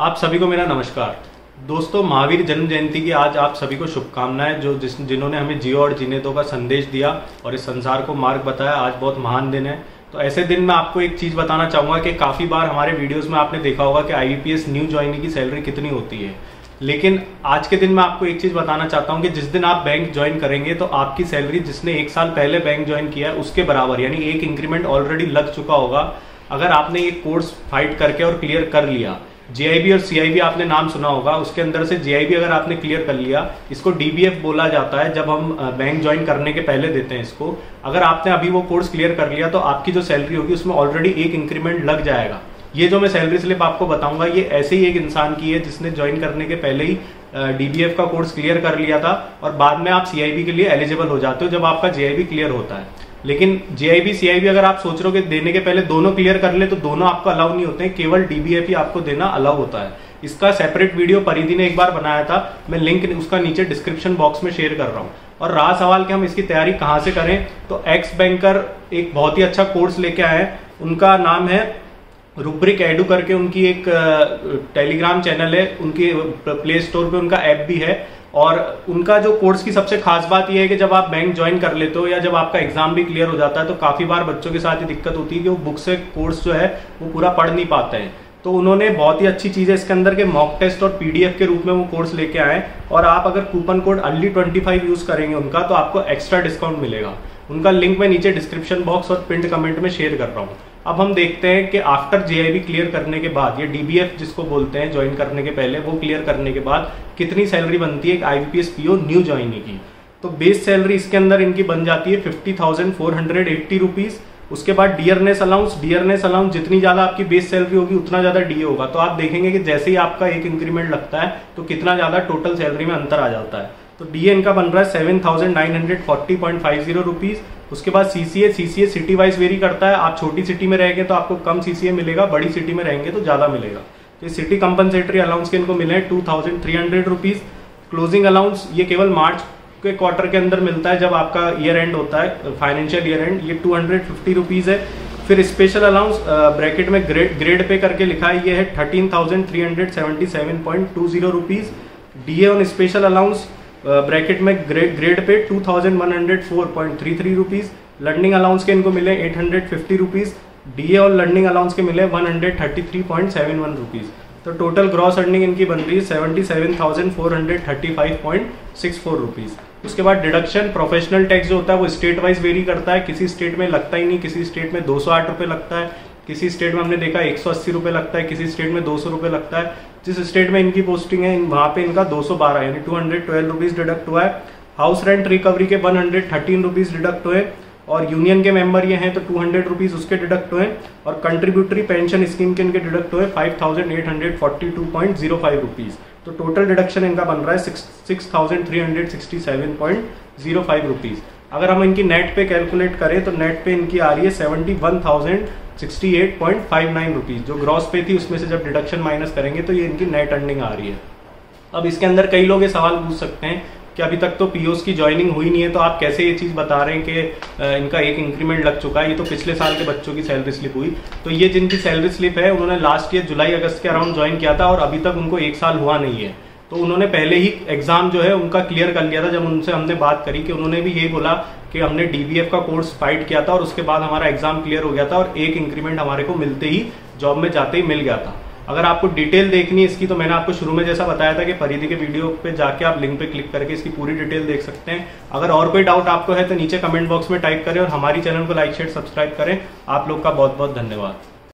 आप सभी को मेरा नमस्कार। दोस्तों, महावीर जन्म जयंती की आज आप सभी को शुभकामनाएं। जिन्होंने हमें जियो और जीने दो का संदेश दिया और इस संसार को मार्ग बताया, आज बहुत महान दिन है। तो ऐसे दिन में आपको एक चीज़ बताना चाहूँगा कि काफ़ी बार हमारे वीडियोस में आपने देखा होगा कि IBPS न्यू ज्वाइनी की सैलरी कितनी होती है, लेकिन आज के दिन मैं आपको एक चीज़ बताना चाहता हूँ कि जिस दिन आप बैंक ज्वाइन करेंगे तो आपकी सैलरी जिसने 1 साल पहले बैंक ज्वाइन किया है उसके बराबर, यानी एक इंक्रीमेंट ऑलरेडी लग चुका होगा। अगर आपने ये कोर्स फाइट करके और क्लियर कर लिया, JIB और CIB आपने नाम सुना होगा, उसके अंदर से JIB अगर आपने क्लियर कर लिया, इसको DBF बोला जाता है जब हम बैंक ज्वाइन करने के पहले देते हैं इसको। अगर आपने अभी वो कोर्स क्लियर कर लिया तो आपकी जो सैलरी होगी उसमें ऑलरेडी एक इंक्रीमेंट लग जाएगा। ये जो मैं सैलरी स्लिप आपको बताऊंगा ये ऐसे ही एक इंसान की है जिसने ज्वाइन करने के पहले ही DBF का कोर्स क्लियर कर लिया था और बाद में आप CIB के लिए एलिजिबल हो जाते हो जब आपका JIB क्लियर होता है। लेकिन JIB CIB अगर आप सोच रहे हो कि देने के पहले दोनों क्लियर कर ले तो दोनों आपको अलाउ नहीं होते हैं, केवल DBF ही आपको देना अलाउ होता है। इसका सेपरेट वीडियो परिधि ने एक बार बनाया था, मैं लिंक उसका नीचे डिस्क्रिप्शन बॉक्स में शेयर कर रहा हूँ। और रहा सवाल कि हम इसकी तैयारी कहाँ से करें, तो एक्स बैंकर एक बहुत ही अच्छा कोर्स लेके आए हैं। उनका नाम है रूब्रिक एडू करके, उनकी एक टेलीग्राम चैनल है, उनकी प्ले स्टोर पे उनका ऐप भी है। और उनका जो कोर्स की सबसे खास बात यह है कि जब आप बैंक ज्वाइन कर लेते हो या जब आपका एग्जाम भी क्लियर हो जाता है तो काफी बार बच्चों के साथ ये दिक्कत होती है कि वो बुक से कोर्स जो है वो पूरा पढ़ नहीं पाते हैं। तो उन्होंने बहुत ही अच्छी चीज़ है इसके अंदर के मॉक टेस्ट और PDF के रूप में वो कोर्स लेके आए। और आप अगर कूपन कोड अर्ली25 यूज करेंगे उनका तो आपको एक्स्ट्रा डिस्काउंट मिलेगा। उनका लिंक मैं नीचे डिस्क्रिप्शन बॉक्स और पिंड कमेंट में शेयर कर रहा हूँ। अब हम देखते हैं कि आफ्टर JIB क्लियर करने के बाद, ये DBF जिसको बोलते हैं ज्वाइन करने के पहले, वो क्लियर करने के बाद कितनी सैलरी बनती है एक IBPS PO न्यू ज्वाइनी की। तो बेस सैलरी इसके अंदर इनकी बन जाती है 50,480 रुपीज़। उसके बाद डियरनेस अलाउंस जितनी ज़्यादा आपकी बेस सैलरी होगी उतना ज़्यादा DA होगा। तो आप देखेंगे कि जैसे ही आपका एक इंक्रीमेंट लगता है तो कितना ज़्यादा टोटल सैलरी में अंतर आ जाता है। तो DA इनका बन रहा है 7,940.50 रुपीज़। उसके बाद CCA सिटी वाइज वेरी करता है। आप छोटी सिटी में रहेंगे तो आपको कम CCA मिलेगा, बड़ी सिटी में रहेंगे तो ज़्यादा मिलेगा। तो सिटी कंपनसेटरी अलाउंस के इनको मिले हैं 2,300 रुपीज़। क्लोजिंग अलाउंस ये केवल मार्च के क्वार्टर के अंदर मिलता है जब आपका ईयर एंड होता है, फाइनेंशियल ईयर एंड, ये 250 रुपीज़ है। फिर स्पेशल अलाउंस ब्रैकेट में ग्रेड पे करके लिखा है, ये है 13,377.20 rupees. DA on special allowance bracket में grade pay 2,104.33 rupees. Learning allowance के इनको मिले 850 रुपीज़। DA और लर्निंग अलाउंस के मिले 133.71 रुपीज़। तो टोटल ग्रॉस अर्निंग इनकी बन रही है 77,435.64 रुपीज़। उसके बाद डिडक्शन, प्रोफेशनल टैक्स जो होता है वो स्टेट वाइज वेरी करता है। किसी स्टेट में लगता ही नहीं, किसी स्टेट में 208 रुपये लगता है, किसी स्टेट में हमने देखा 180 रुपये लगता है, किसी स्टेट में 200 रुपये लगता है। जिस स्टेट में इनकी पोस्टिंग है वहाँ पे इनका 212 यानी 212 रुपीज़ डिडक्ट हुआ है। हाउस रेंट रिकवरी के 113 रुपीज़ डिडक्ट हुए और यूनियन के मेंबर ये हैं तो 200 रुपीज़ उसके डिडक्ट हुए और कंट्रीब्यूटरी पेंशन स्कीम के इनके डिडक्ट हुए 5,842.05 रुपीज़। तो टोटल डिडक्शन इनका बन रहा है 6,367.05 रुपीज़। अगर हम इनकी नेट पे कैलकुलेट करें तो नेट पे इनकी आ रही है 71,068.59 रुपीज़। जो ग्रॉस पे थी उसमें से जब डिडक्शन माइनस करेंगे तो ये इनकी नेट अर्निंग आ रही है। अब इसके अंदर कई लोग ये सवाल पूछ सकते हैं कि अभी तक तो POs की ज्वाइनिंग हुई नहीं है तो आप कैसे ये चीज़ बता रहे हैं कि इनका एक इंक्रीमेंट लग चुका है, ये तो पिछले साल के बच्चों की सैलरी स्लिप हुई। तो ये जिनकी सैलरी स्लिप है उन्होंने लास्ट ईयर जुलाई अगस्त के अराउंड ज्वाइन किया था और अभी तक उनको 1 साल हुआ नहीं है। तो उन्होंने पहले ही एग्जाम जो है उनका क्लियर कर लिया था। जब उनसे हमने बात करी कि उन्होंने भी यही बोला कि हमने DBF का कोर्स फाइट किया था और उसके बाद हमारा एग्जाम क्लियर हो गया था और एक इंक्रीमेंट हमारे को मिलते ही जॉब में जाते ही मिल गया था। अगर आपको डिटेल देखनी है इसकी तो मैंने आपको शुरू में जैसा बताया था कि परिधि के वीडियो पे जाके आप लिंक पे क्लिक करके इसकी पूरी डिटेल देख सकते हैं। अगर और कोई डाउट आपको है तो नीचे कमेंट बॉक्स में टाइप करें और हमारी चैनल को लाइक शेयर सब्सक्राइब करें। आप लोग का बहुत बहुत धन्यवाद।